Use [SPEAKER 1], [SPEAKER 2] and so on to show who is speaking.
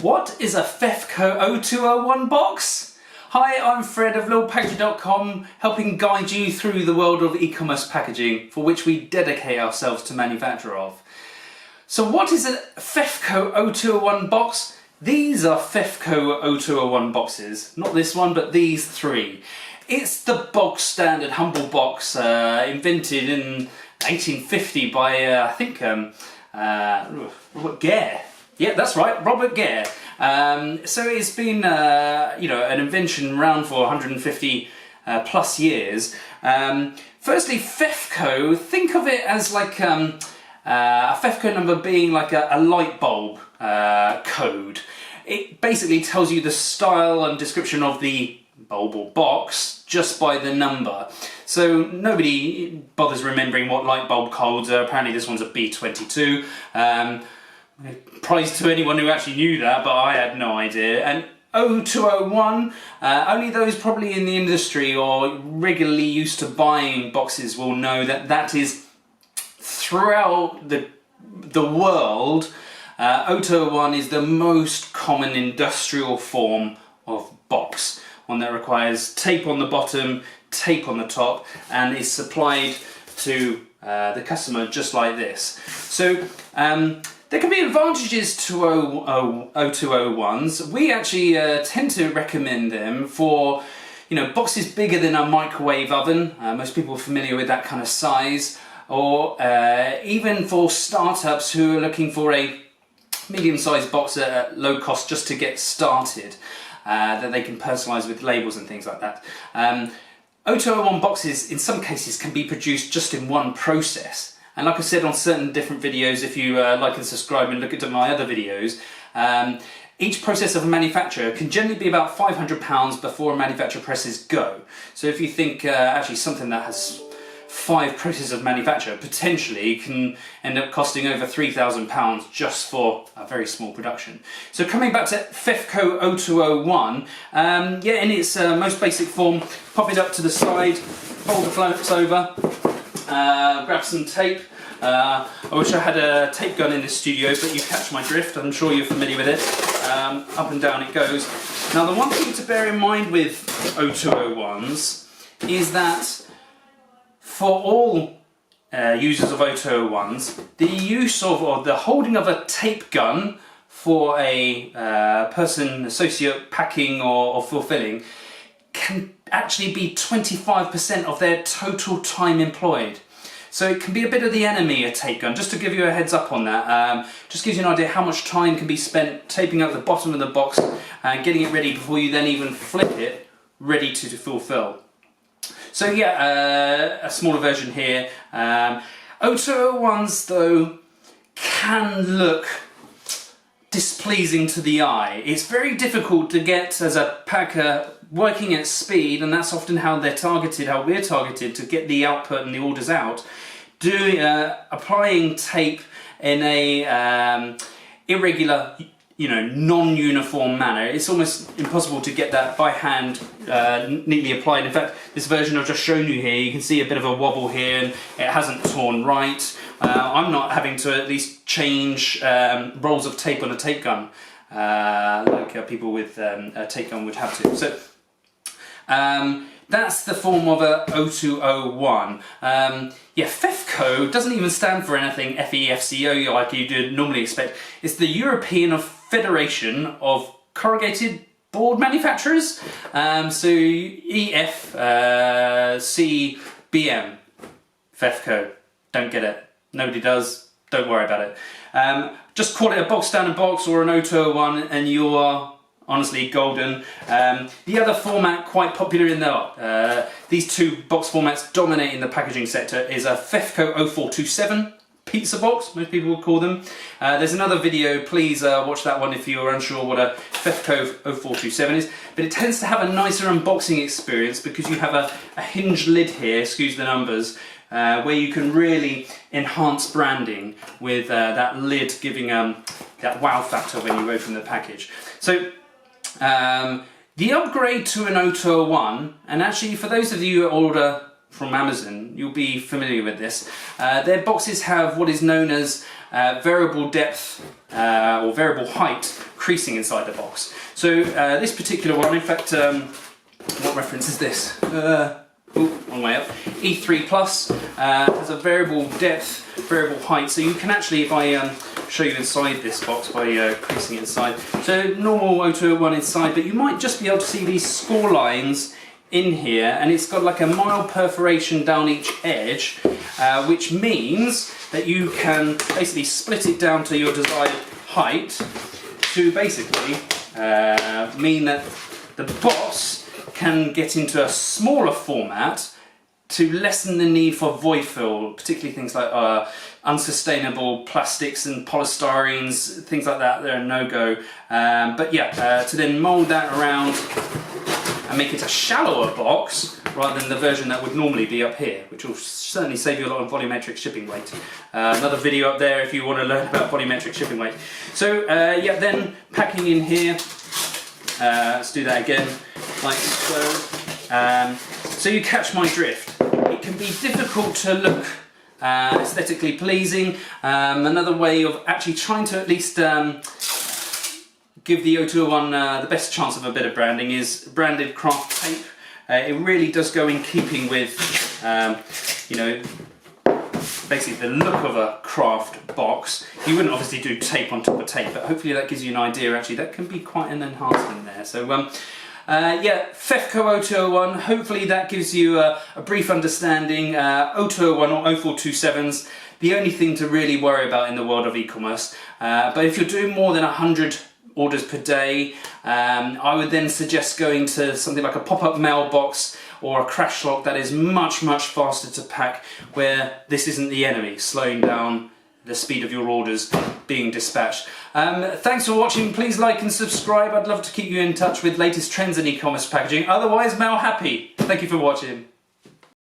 [SPEAKER 1] What is a FEFCO 0201 box? Hi, I'm Fred of LittlePackaging.com, helping guide you through the world of e-commerce packaging, for which we dedicate ourselves to manufacture of. So what is a FEFCO 0201 box? These are FEFCO 0201 boxes, not this one, but these three. It's the bog standard humble box, invented in 1850 by, I think, Robert Gare. Yeah, that's right, Robert Gare. So it's been, you know, an invention around for 150 plus years. Firstly, FEFCO, think of it as like a FEFCO number being like a light bulb code. It basically tells you the style and description of the bulb or box just by the number. So nobody bothers remembering what light bulb codes are. Apparently this one's a B22. Prize to anyone who actually knew that, but I had no idea. And 0201, only those probably in the industry or regularly used to buying boxes will know that that is throughout the world. 0201 is the most common industrial form of box, one that requires tape on the bottom, tape on the top, and is supplied to the customer just like this. So there can be advantages to 0201s. We actually tend to recommend them for, you know, boxes bigger than a microwave oven. Most people are familiar with that kind of size. Or even for startups who are looking for a medium-sized box at low cost just to get started, that they can personalise with labels and things like that. 0201 boxes in some cases can be produced just in one process. And like I said on certain different videos, if you like and subscribe and look at my other videos, each process of a manufacturer can generally be about £500 before a manufacturer presses go. So if you think actually something that has 5 processes of manufacture potentially can end up costing over £3,000 just for a very small production. So coming back to FEFCO 0201, yeah, in its most basic form, pop it up to the side, fold the floats over, grab some tape. I wish I had a tape gun in this studio, but you catch my drift. I'm sure you're familiar with it. Up and down it goes. Now the one thing to bear in mind with 0201s is that for all users of 0201s, the use of or the holding of a tape gun for a person, associate packing or fulfilling can actually be 25% of their total time employed. So it can be a bit of the enemy, a tape gun. Just to give you a heads up on that, just gives you an idea how much time can be spent taping up the bottom of the box and getting it ready before you then even flip it, ready to fulfill. So yeah, a smaller version here. 0201s though can look displeasing to the eye. It's very difficult to get as a packer working at speed, and that's often how they're targeted, how we're targeted to get the output and the orders out. Applying tape in a irregular, you know, non-uniform manner. It's almost impossible to get that by hand neatly applied. In fact, this version I've just shown you here, you can see a bit of a wobble here and it hasn't torn right. I'm not having to at least change rolls of tape on a tape gun like people with a tape gun would have to. So that's the form of a 0201. Yeah, FEFCO doesn't even stand for anything FEFCO like you'd normally expect. It's the European Federation of Corrugated Board Manufacturers. So EFCBM, FEFCO. Don't get it. Nobody does. Don't worry about it. Just call it a box standard box or an 0201 and you are honestly golden. The other format quite popular in these two box formats dominating the packaging sector is a FEFCO 0427 pizza box, most people would call them. There's another video, please watch that one if you're unsure what a FEFCO 0427 is. But it tends to have a nicer unboxing experience because you have a hinged lid here, excuse the numbers, where you can really enhance branding with that lid giving that wow factor when you open the package. So the upgrade to an 0201, and actually for those of you who order from Amazon, you'll be familiar with this. Their boxes have what is known as variable depth or variable height creasing inside the box. So this particular one, in fact, what reference is this? One way up. E3 Plus has a variable depth, variable height, so you can actually, if I show you inside this box by creasing it inside, so normal O201 inside, but you might just be able to see these score lines in here, and it's got like a mild perforation down each edge, which means that you can basically split it down to your desired height to basically mean that the box can get into a smaller format to lessen the need for void fill, particularly things like unsustainable plastics and polystyrenes, things like that. They're a no-go. But yeah, to then mould that around and make it a shallower box rather than the version that would normally be up here, which will certainly save you a lot of volumetric shipping weight. Another video up there if you want to learn about volumetric shipping weight. So yeah, then packing in here. Let's do that again, like so. So you catch my drift. It can be difficult to look aesthetically pleasing. Another way of actually trying to at least give the O201 the best chance of a bit of branding is branded craft tape. It really does go in keeping with, you know, basically the look of a craft box. You wouldn't obviously do tape on top of tape, but hopefully that gives you an idea. Actually, that can be quite an enhancement there. So yeah, FEFCO O201, hopefully that gives you a brief understanding. O201 or 0427s, the only thing to really worry about in the world of e-commerce. But if you're doing more than 100 orders per day, I would then suggest going to something like a pop-up mailbox or a crash lock that is much faster to pack, where this isn't the enemy, slowing down the speed of your orders being dispatched. Thanks for watching. Please like and subscribe. I'd love to keep you in touch with latest trends in e-commerce packaging. Otherwise, mail happy. Thank you for watching.